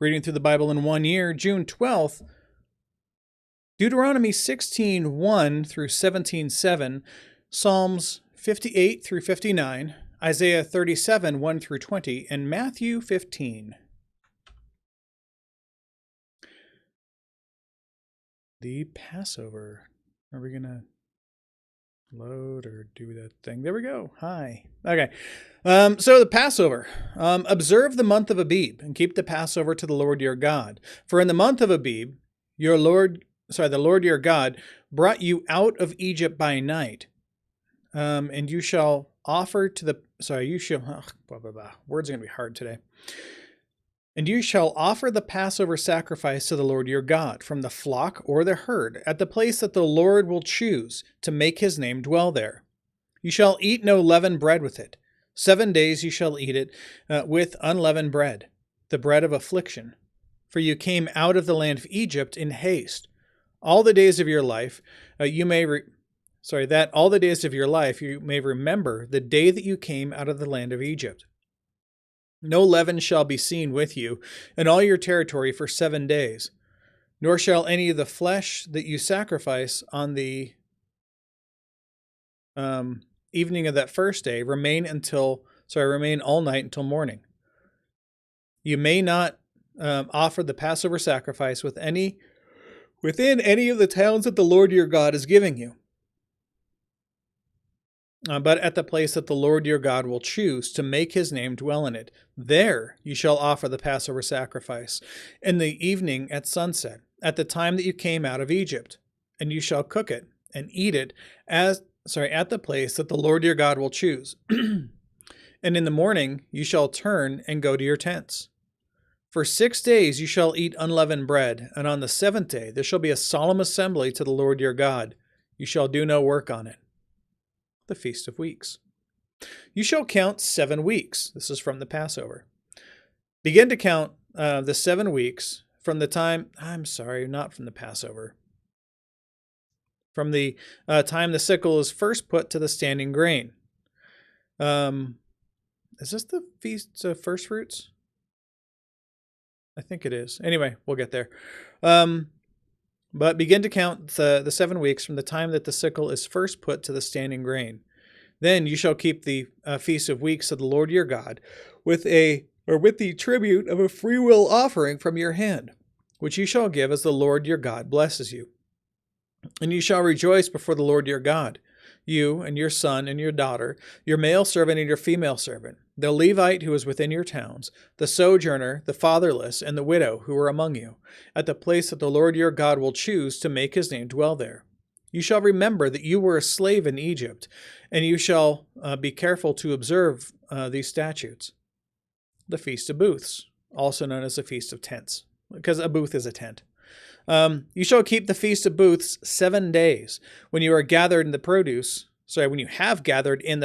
Reading through the Bible in 1 year, June 12th, Deuteronomy 16:1 through 17:7, Psalms 58 through 59, Isaiah 37, 1 through 20, and Matthew 15. The Passover. Are we going to load or do that thing? There we go. Hi. Okay. So the Passover. Observe the month of Abib and keep the Passover to the Lord your God. For in the month of Abib, the Lord your God brought you out of Egypt by night. And you shall offer to the, words are going to be hard today. And you shall offer the Passover sacrifice to the Lord your God from the flock or the herd at the place that the Lord will choose to make his name dwell there. You shall eat no leavened bread with it. 7 days you shall eat it with unleavened bread, the bread of affliction. For you came out of the land of Egypt in haste. All the days of your life all the days of your life you may remember the day that you came out of the land of Egypt. No leaven shall be seen with you in all your territory for 7 days, nor shall any of the flesh that you sacrifice on the evening of that first day remain all night until morning. You may not offer the Passover sacrifice within any of the towns that the Lord your God is giving you, but at the place that the Lord your God will choose to make his name dwell in it. There you shall offer the Passover sacrifice in the evening at sunset, at the time that you came out of Egypt, and you shall cook it and eat it at the place that the Lord your God will choose. And in the morning you shall turn and go to your tents. For 6 days you shall eat unleavened bread, and on the 7th day there shall be a solemn assembly to the Lord your God. You shall do no work on it. The Feast of Weeks. You shall count 7 weeks. This is from the Passover. Begin to count the 7 weeks from the time, not from the Passover. From the time the sickle is first put to the standing grain. Is this the Feast of First Fruits? I think it is. Anyway, we'll get there. But begin to count the 7 weeks from the time that the sickle is first put to the standing grain. Then you shall keep the Feast of Weeks of the Lord your God with the tribute of a freewill offering from your hand, which you shall give as the Lord your God blesses you. And you shall rejoice before the Lord your God, you and your son and your daughter, your male servant and your female servant, the Levite who is within your towns, the sojourner, the fatherless, and the widow who are among you, at the place that the Lord your God will choose to make his name dwell there. You shall remember that you were a slave in Egypt, and you shall be careful to observe these statutes. The Feast of Booths, also known as the Feast of Tents, because a booth is a tent. You shall keep the Feast of Booths 7 days, when you have gathered in the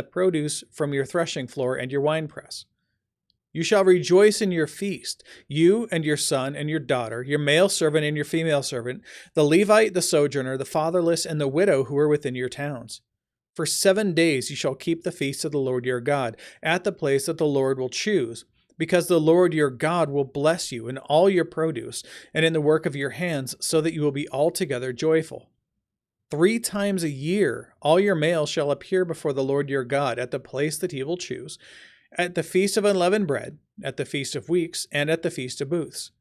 produce from your threshing floor and your winepress. You shall rejoice in your feast, you and your son and your daughter, your male servant and your female servant, the Levite, the sojourner, the fatherless, and the widow who are within your towns. For 7 days you shall keep the feast of the Lord your God, at the place that the Lord will choose, because the Lord your God will bless you in all your produce and in the work of your hands, so that you will be altogether joyful. 3 times a year all your males shall appear before the Lord your God at the place that he will choose, at the Feast of Unleavened Bread, at the Feast of Weeks, and at the Feast of Booths.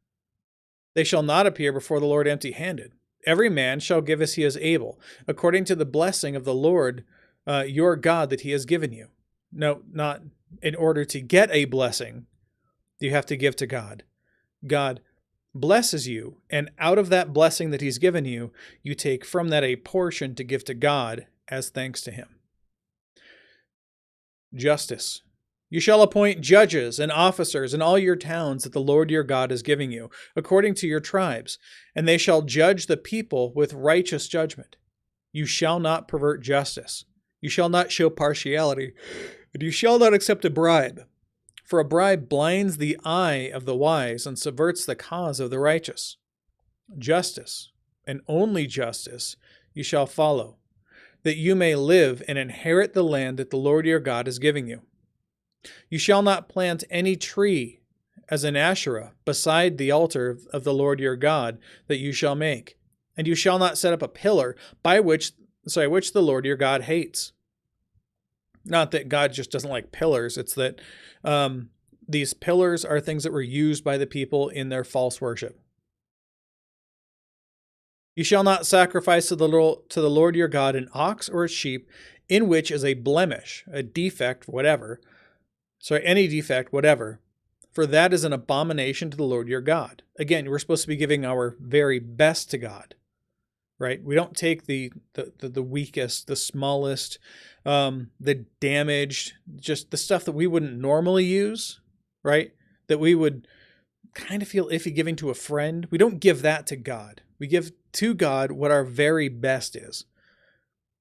They shall not appear before the Lord empty-handed. Every man shall give as he is able, according to the blessing of the Lord your God that he has given you. No, not in order to get a blessing. You have to give to God. God blesses you, and out of that blessing that he's given you, you take from that a portion to give to God as thanks to him. Justice. You shall appoint judges and officers in all your towns that the Lord your God is giving you, according to your tribes, and they shall judge the people with righteous judgment. You shall not pervert justice. You shall not show partiality, and you shall not accept a bribe. For a bribe blinds the eye of the wise and subverts the cause of the righteous. Justice, and only justice, you shall follow, that you may live and inherit the land that the Lord your God is giving you. You shall not plant any tree as an Asherah beside the altar of the Lord your God that you shall make. And you shall not set up a pillar which the Lord your God hates. Not that God just doesn't like pillars. It's that these pillars are things that were used by the people in their false worship. You shall not sacrifice to the Lord your God an ox or a sheep in which is a blemish, a defect, any defect, whatever. For that is an abomination to the Lord your God. Again, we're supposed to be giving our very best to God, right? We don't take the weakest, the smallest, the damaged, just the stuff that we wouldn't normally use, right? That we would kind of feel iffy giving to a friend. We don't give that to God. We give to God what our very best is.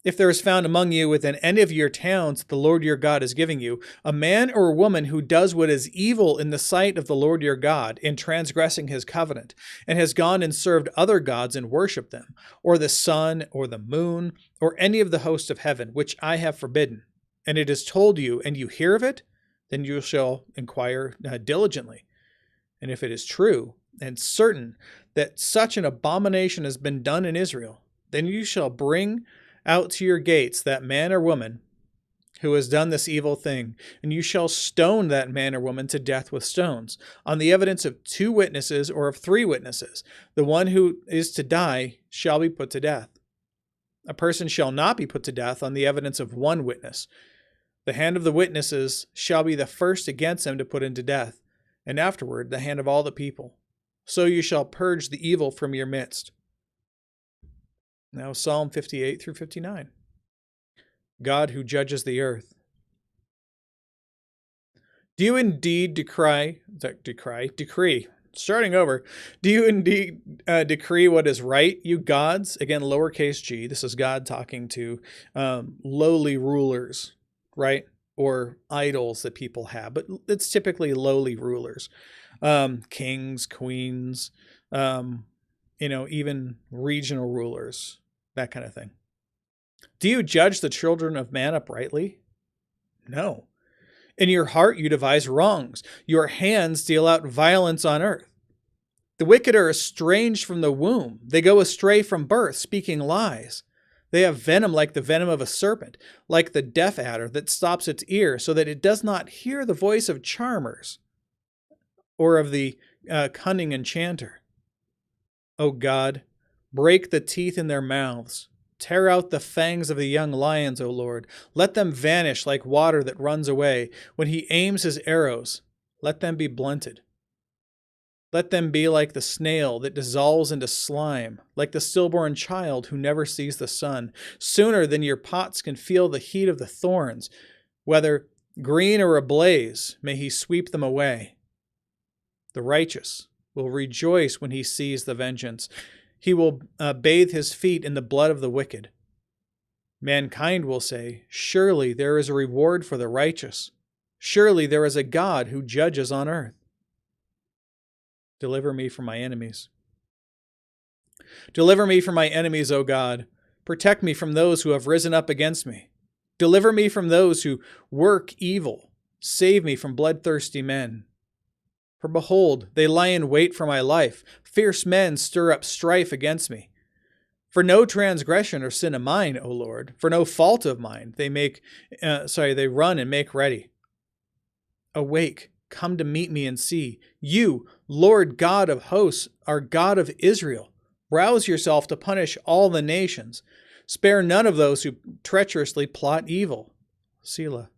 If there is found among you within any of your towns that the Lord your God is giving you, a man or a woman who does what is evil in the sight of the Lord your God in transgressing his covenant, and has gone and served other gods and worshipped them, or the sun, or the moon, or any of the host of heaven, which I have forbidden, and it is told you, and you hear of it, then you shall inquire diligently. And if it is true and certain that such an abomination has been done in Israel, then you shall bring out to your gates that man or woman who has done this evil thing, and you shall stone that man or woman to death with stones, on the evidence of 2 witnesses or of 3 witnesses. The one who is to die shall be put to death. A person shall not be put to death on the evidence of 1 witness. The hand of the witnesses shall be the first against him to put him to death, and afterward the hand of all the people. So you shall purge the evil from your midst. Now Psalm 58 through 59. God who judges the earth. Do you indeed decree? Starting over. Do you indeed decree what is right, you gods? Again, lowercase g. This is God talking to lowly rulers, right? Or idols that people have, but it's typically lowly rulers, kings, queens, even regional rulers, that kind of thing. Do you judge the children of man uprightly? No. In your heart you devise wrongs. Your hands deal out violence on earth. The wicked are estranged from the womb. They go astray from birth, speaking lies. They have venom like the venom of a serpent, like the deaf adder that stops its ear so that it does not hear the voice of charmers or of the cunning enchanter. O God, break the teeth in their mouths. Tear out the fangs of the young lions, O Lord. Let them vanish like water that runs away. When he aims his arrows, let them be blunted. Let them be like the snail that dissolves into slime, like the stillborn child who never sees the sun. Sooner than your pots can feel the heat of the thorns, whether green or ablaze, may he sweep them away. The righteous will rejoice when he sees the vengeance. He will bathe his feet in the blood of the wicked. Mankind will say, surely there is a reward for the righteous. Surely there is a God who judges on earth. Deliver me from my enemies. Deliver me from my enemies, O God. Protect me from those who have risen up against me. Deliver me from those who work evil. Save me from bloodthirsty men. For behold, they lie in wait for my life. Fierce men stir up strife against me. For no transgression or sin of mine, O Lord, for no fault of mine, they run and make ready. Awake, come to meet me and see. You, Lord God of hosts, are God of Israel. Rouse yourself to punish all the nations. Spare none of those who treacherously plot evil. Selah.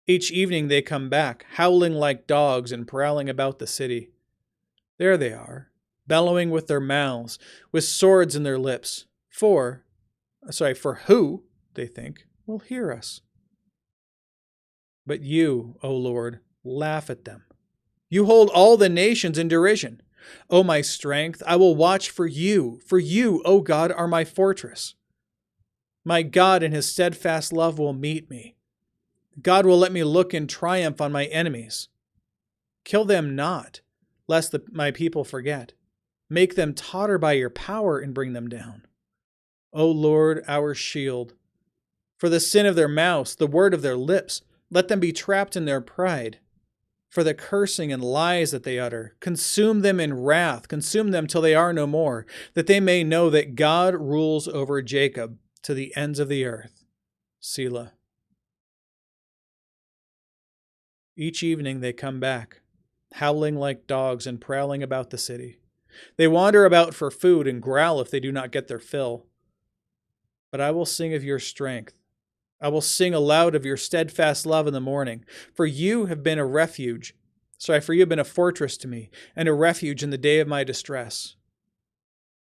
Each evening they come back, howling like dogs and prowling about the city. There they are, bellowing with their mouths, with swords in their lips. For who, they think, will hear us? But you, O Lord, laugh at them. You hold all the nations in derision. O my strength, I will watch for you. For you, O God, are my fortress. My God in his steadfast love will meet me. God will let me look in triumph on my enemies. Kill them not, lest my people forget. Make them totter by your power and bring them down. O Lord, our shield, for the sin of their mouths, the word of their lips, let them be trapped in their pride. for the cursing and lies that they utter. Consume them in wrath, consume them till they are no more, that they may know that God rules over Jacob to the ends of the earth. Selah. Each evening they come back, howling like dogs and prowling about the city. They wander about for food and growl if they do not get their fill. But I will sing of your strength. I will sing aloud of your steadfast love in the morning, for you have been a refuge. For you have been a fortress to me, and a refuge in the day of my distress.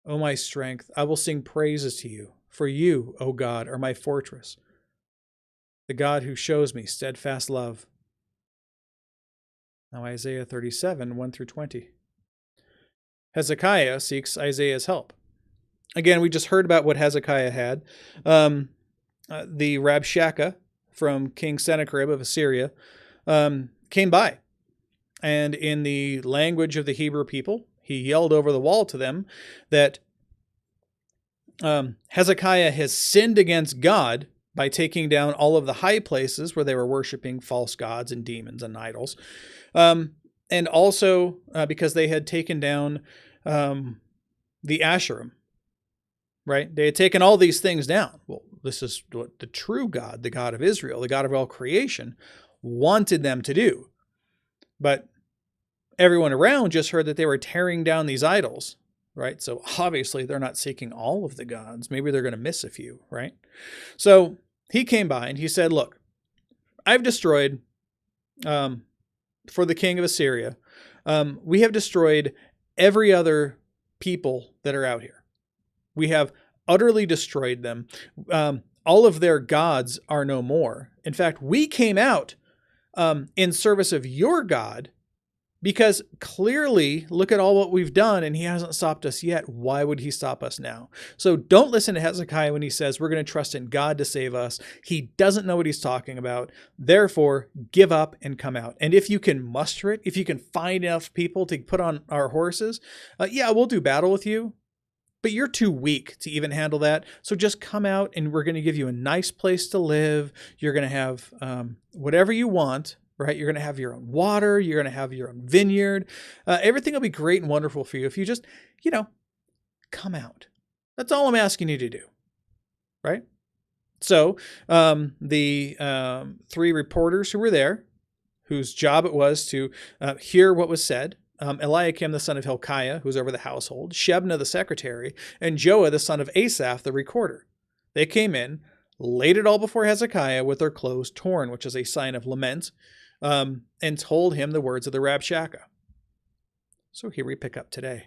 O my strength, I will sing praises to you, for you, O God, are my fortress, the God who shows me steadfast love. Now Isaiah 37, 1 through 20. Hezekiah seeks Isaiah's help. Again, we just heard about what Hezekiah had. The Rabshakeh from King Sennacherib of Assyria came by. And in the language of the Hebrew people, he yelled over the wall to them that Hezekiah has sinned against God by taking down all of the high places where they were worshiping false gods and demons and idols. And also because they had taken down the Asherim. Right? They had taken all these things down. Well, this is what the true God, the God of Israel, the God of all creation, wanted them to do. But everyone around just heard that they were tearing down these idols, right? So obviously they're not seeking all of the gods. Maybe they're going to miss a few, right? So he came by and he said, look, I've destroyed, for the king of Assyria, we have destroyed every other people that are out here. We have utterly destroyed them. All of their gods are no more. In fact, we came out in service of your God because clearly, look at all what we've done and he hasn't stopped us yet. Why would he stop us now? So don't listen to Hezekiah when he says we're going to trust in God to save us. He doesn't know what he's talking about. Therefore, give up and come out. And if you can muster it, if you can find enough people to put on our horses, yeah, we'll do battle with you. But you're too weak to even handle that. So just come out and we're going to give you a nice place to live. You're going to have whatever you want, right? You're going to have your own water. You're going to have your own vineyard. Everything will be great and wonderful for you if you just, come out. That's all I'm asking you to do, right? So the 3 reporters who were there, whose job it was to hear what was said, Eliakim, the son of Hilkiah, who was over the household, Shebna, the secretary, and Joah, the son of Asaph, the recorder. They came in, laid it all before Hezekiah with their clothes torn, which is a sign of lament, and told him the words of the Rabshakeh. So here we pick up today.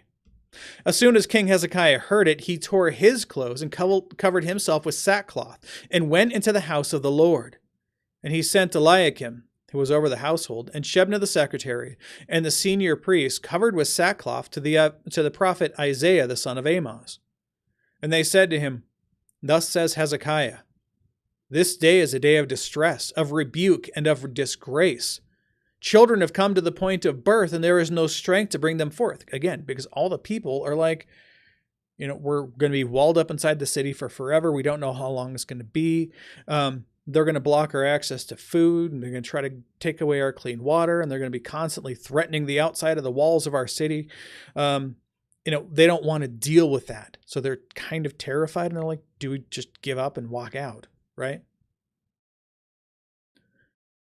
As soon as King Hezekiah heard it, he tore his clothes and covered himself with sackcloth and went into the house of the Lord. And he sent Eliakim, who was over the household, and Shebna the secretary, and the senior priest, covered with sackcloth, to the prophet Isaiah the son of Amoz. And they said to him, Thus says Hezekiah, This day is a day of distress, of rebuke, and of disgrace. Children have come to the point of birth, and there is no strength to bring them forth. Again, because all the people are like, we're going to be walled up inside the city for forever. We don't know how long it's going to be. They're going to block our access to food, and they're going to try to take away our clean water, and they're going to be constantly threatening the outside of the walls of our city. They don't want to deal with that. So they're kind of terrified, and they're like, do we just give up and walk out, right?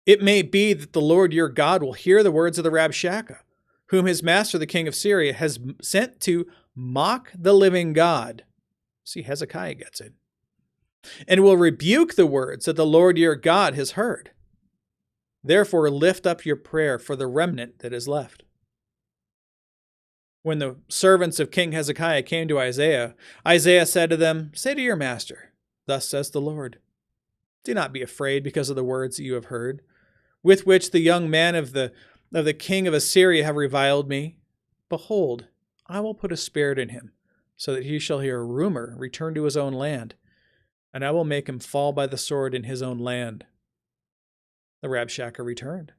It may be that the Lord your God will hear the words of the Rabshakeh, whom his master, the king of Syria, has sent to mock the living God. See, Hezekiah gets it. And will rebuke the words that the Lord your God has heard. Therefore, lift up your prayer for the remnant that is left. When the servants of King Hezekiah came to Isaiah, Isaiah said to them, Say to your master, Thus says the Lord, Do not be afraid because of the words that you have heard, with which the young man of the king of Assyria have reviled me. Behold, I will put a spirit in him, so that he shall hear a rumor, return to his own land. And I will make him fall by the sword in his own land. The Rabshakeh returned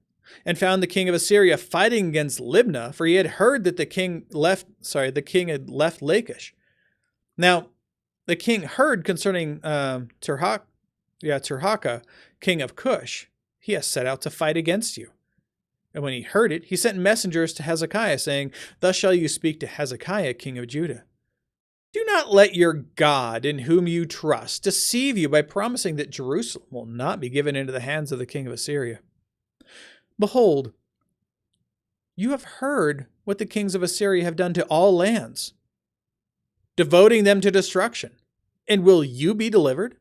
and found the king of Assyria fighting against Libnah, for he had heard that the king had left Lachish. Now, the king heard concerning Tirhakah, king of Cush. He has set out to fight against you. And when he heard it, he sent messengers to Hezekiah, saying, "Thus shall you speak to Hezekiah, king of Judah. Do not let your God, in whom you trust, deceive you by promising that Jerusalem will not be given into the hands of the king of Assyria. Behold, you have heard what the kings of Assyria have done to all lands, devoting them to destruction. And will you be delivered?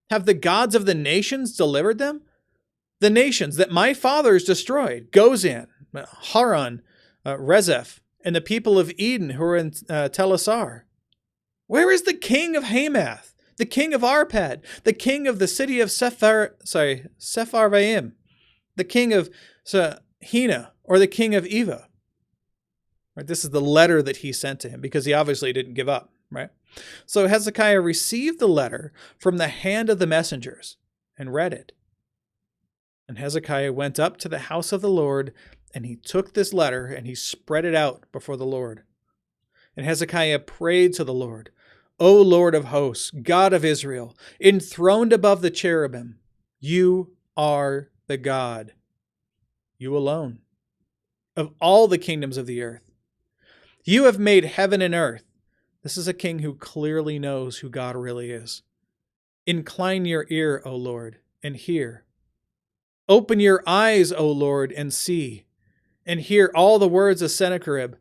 Have the gods of the nations delivered them? The nations that my fathers destroyed, Gozan, Haran, Rezeph, and the people of Eden who are in Telassar. Where is the king of Hamath, the king of Arpad, the king of the city of Sepharvaim, the king of Hena, or the king of Eva?" Right, this is the letter that he sent to him, because he obviously didn't give up, right? So Hezekiah received the letter from the hand of the messengers and read it. And Hezekiah went up to the house of the Lord, and he took this letter and he spread it out before the Lord. And Hezekiah prayed to the Lord, "O Lord of hosts, God of Israel, enthroned above the cherubim, you are the God, you alone, of all the kingdoms of the earth. You have made heaven and earth." This is a king who clearly knows who God really is. "Incline your ear, O Lord, and hear. Open your eyes, O Lord, and see, and hear all the words of Sennacherib,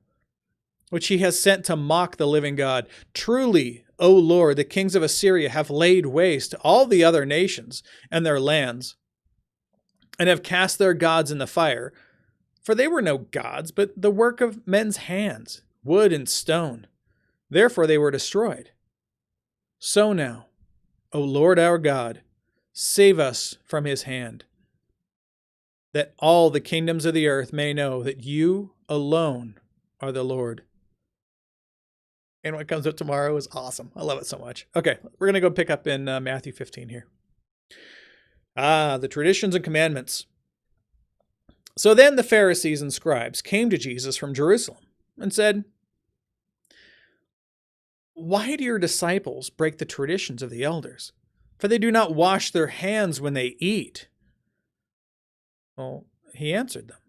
which he has sent to mock the living God. Truly, O Lord, the kings of Assyria have laid waste all the other nations and their lands, and have cast their gods in the fire. For they were no gods, but the work of men's hands, wood and stone. Therefore they were destroyed. So now, O Lord our God, save us from his hand, that all the kingdoms of the earth may know that you alone are the Lord." And what comes up tomorrow is awesome. I love it so much. Okay, we're going to go pick up in Matthew 15 here. The traditions and commandments. So then the Pharisees and scribes came to Jesus from Jerusalem and said, "Why do your disciples break the traditions of the elders? For they do not wash their hands when they eat." Well, he answered them,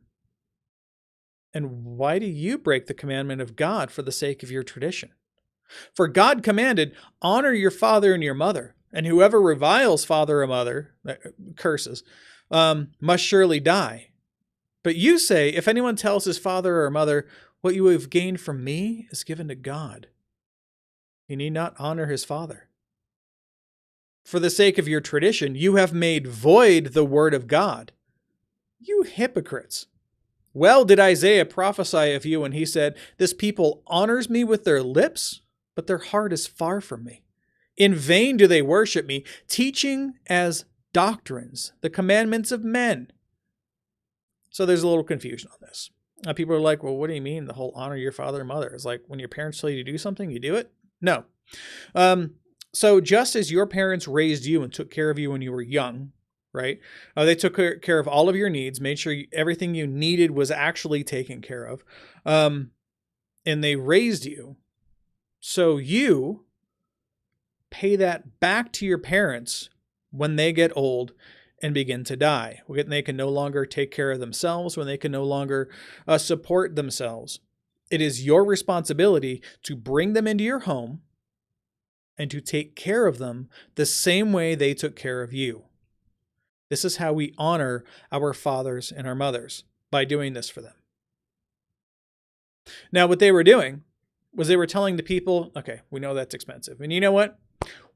"And why do you break the commandment of God for the sake of your tradition? For God commanded, 'Honor your father and your mother,' and whoever reviles father or mother, curses, must surely die. But you say, if anyone tells his father or mother, 'What you have gained from me is given to God,' he need not honor his father. For the sake of your tradition, you have made void the word of God. You hypocrites! Well did Isaiah prophesy of you when he said, 'This people honors me with their lips, but their heart is far from me. In vain do they worship me, teaching as doctrines the commandments of men.'" So there's a little confusion on this. People are like, "Well, what do you mean the whole honor your father and mother?" It's like when your parents tell you to do something, you do it? No. So just as your parents raised you and took care of you when you were young, right? They took care of all of your needs, made sure everything you needed was actually taken care of. And they raised you. So you pay that back to your parents when they get old and begin to die. When they can no longer take care of themselves, when they can no longer support themselves. It is your responsibility to bring them into your home and to take care of them the same way they took care of you. This is how we honor our fathers and our mothers, by doing this for them. Now, what they were doing was they were telling the people, okay, we know that's expensive. And you know what?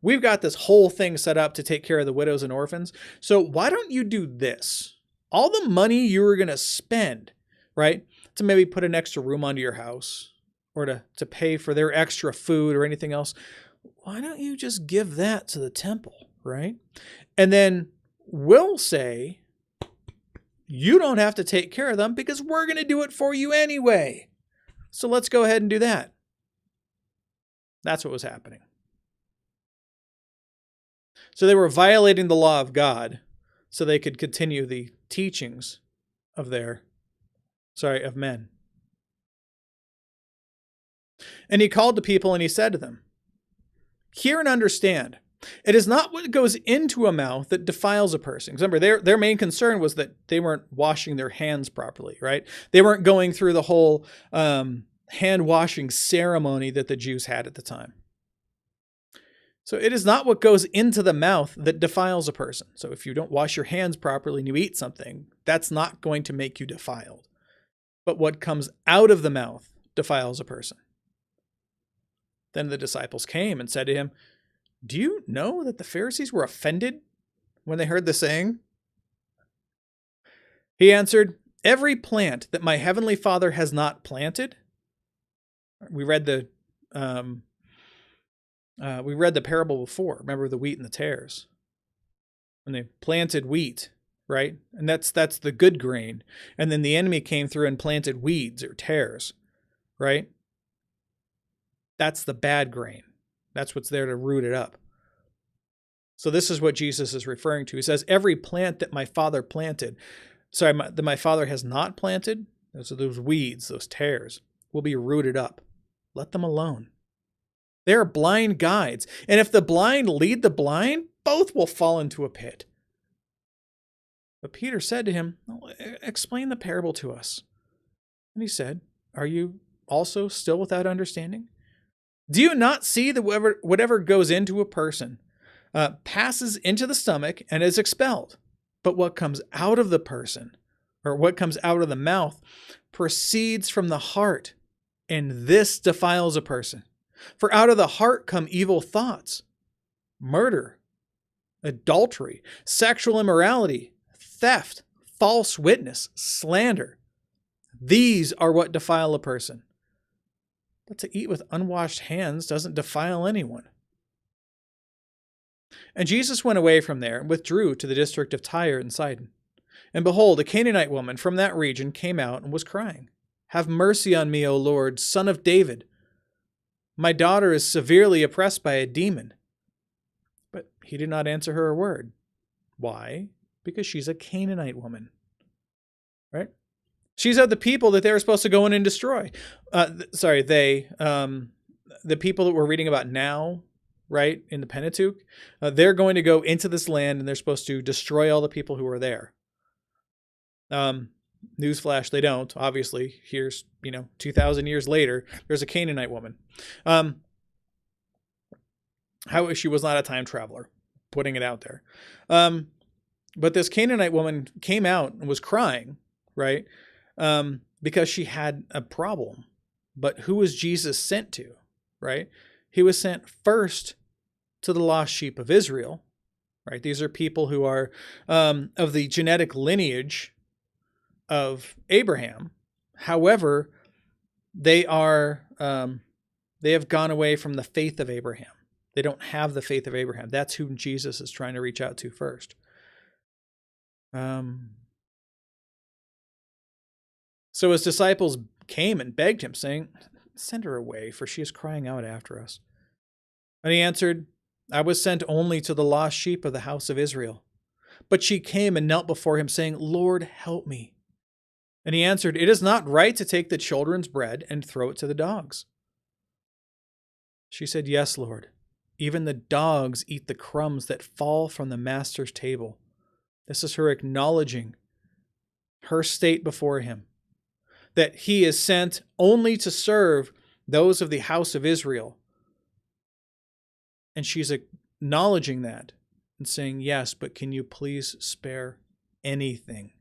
We've got this whole thing set up to take care of the widows and orphans. So why don't you do this? All the money you were going to spend, right, to maybe put an extra room onto your house or to pay for their extra food or anything else, why don't you just give that to the temple, right? And then we'll say, you don't have to take care of them because we're going to do it for you anyway. So let's go ahead and do that. That's what was happening. So they were violating the law of God so they could continue the teachings of men. And he called the people and he said to them, "Hear and understand. It is not what goes into a mouth that defiles a person. Remember, their main concern was that they weren't washing their hands properly, right? They weren't going through the whole hand washing ceremony that the Jews had at the time. So it is not what goes into the mouth that defiles a person. So if you don't wash your hands properly and you eat something, that's not going to make you defiled. But what comes out of the mouth defiles a person. Then the disciples came and said to him, "Do you know that the Pharisees were offended when they heard the saying?" He answered, "Every plant that my heavenly Father has not planted." We read the parable before. Remember the wheat and the tares. When they planted wheat, right? And that's the good grain. And then the enemy came through and planted weeds or tares, right? That's the bad grain. That's what's there to root it up. So this is what Jesus is referring to. He says, every plant that my Father planted, that my Father has not planted, so those weeds, those tares, will be rooted up. Let them alone. They are blind guides. And if the blind lead the blind, both will fall into a pit. But Peter said to him, "Explain the parable to us." And he said, "Are you also still without understanding? Do you not see that whatever goes into a person passes into the stomach and is expelled? But what comes out of the person, or what comes out of the mouth, proceeds from the heart, and this defiles a person. For out of the heart come evil thoughts, murder, adultery, sexual immorality, theft, false witness, slander. These are what defile a person. But to eat with unwashed hands doesn't defile anyone." And Jesus went away from there and withdrew to the district of Tyre and Sidon. And behold, a Canaanite woman from that region came out and was crying, "Have mercy on me, O Lord, Son of David. My daughter is severely oppressed by a demon." But he did not answer her a word. Why? Because she's a Canaanite woman, right? She's of the people that they were supposed to go in and destroy. The people that we're reading about now, right, in the Pentateuch, they're going to go into this land and they're supposed to destroy all the people who are there. Newsflash, they don't. Obviously, here's 2,000 years later, there's a Canaanite woman. How she was not a time traveler, putting it out there. But this Canaanite woman came out and was crying, right? Because she had a problem. But who was Jesus sent to, right? He was sent first to the lost sheep of Israel, right? These are people who are of the genetic lineage of Abraham. However, they have gone away from the faith of Abraham. They don't have the faith of Abraham. That's who Jesus is trying to reach out to first. So his disciples came and begged him, saying, "Send her away, for she is crying out after us." And he answered, "I was sent only to the lost sheep of the house of Israel." But she came and knelt before him, saying, "Lord, help me." And he answered, "It is not right to take the children's bread and throw it to the dogs." She said, "Yes, Lord. Even the dogs eat the crumbs that fall from the master's table." This is her acknowledging her state before him, that he is sent only to serve those of the house of Israel. And she's acknowledging that and saying, "Yes, but can you please spare anything?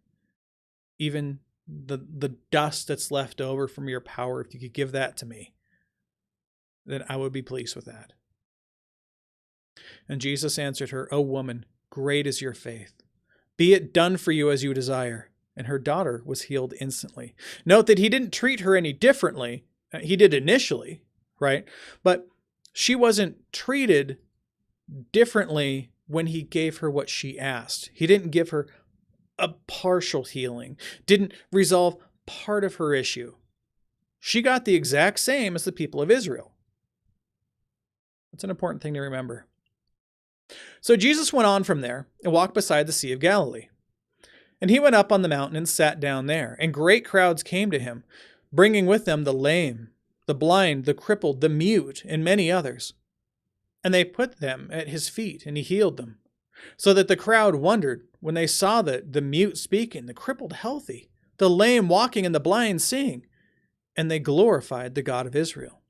Even the dust that's left over from your power, if you could give that to me, then I would be pleased with that." And Jesus answered her, "O woman, great is your faith. Be it done for you as you desire." And her daughter was healed instantly. Note that he didn't treat her any differently. He did initially, right? But she wasn't treated differently when he gave her what she asked. He didn't give her a partial healing, didn't resolve part of her issue. She got the exact same as the people of Israel. That's an important thing to remember. So Jesus went on from there and walked beside the Sea of Galilee. And he went up on the mountain and sat down there. And great crowds came to him, bringing with them the lame, the blind, the crippled, the mute, and many others. And they put them at his feet, and he healed them. So that the crowd wondered when they saw the mute speaking, the crippled healthy, the lame walking, and the blind seeing. And they glorified the God of Israel.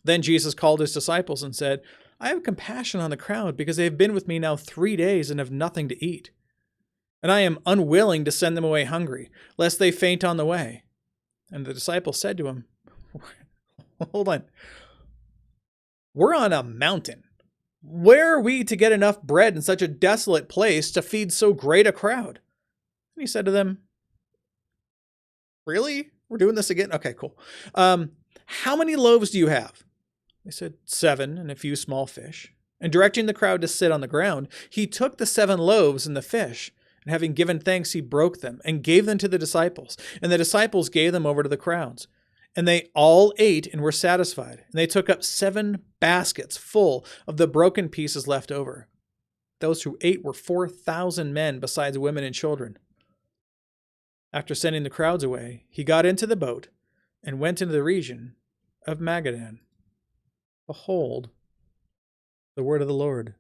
Then Jesus called his disciples and said, I have compassion on the crowd, because they have been with me now 3 days and have nothing to eat. And I am unwilling to send them away hungry, lest they faint on the way. And the disciples said to him, Hold on. We're on a mountain. Where are we to get enough bread in such a desolate place to feed so great a crowd? And he said to them, Really? We're doing this again? Okay, cool. How many loaves do you have? They said, 7 and a few small fish. And directing the crowd to sit on the ground, he took the 7 loaves and the fish, and having given thanks, he broke them and gave them to the disciples. And the disciples gave them over to the crowds. And they all ate and were satisfied. And they took up 7 baskets full of the broken pieces left over. Those who ate were 4,000 men, besides women and children. After sending the crowds away, he got into the boat and went into the region of Magadan. Behold, the word of the Lord.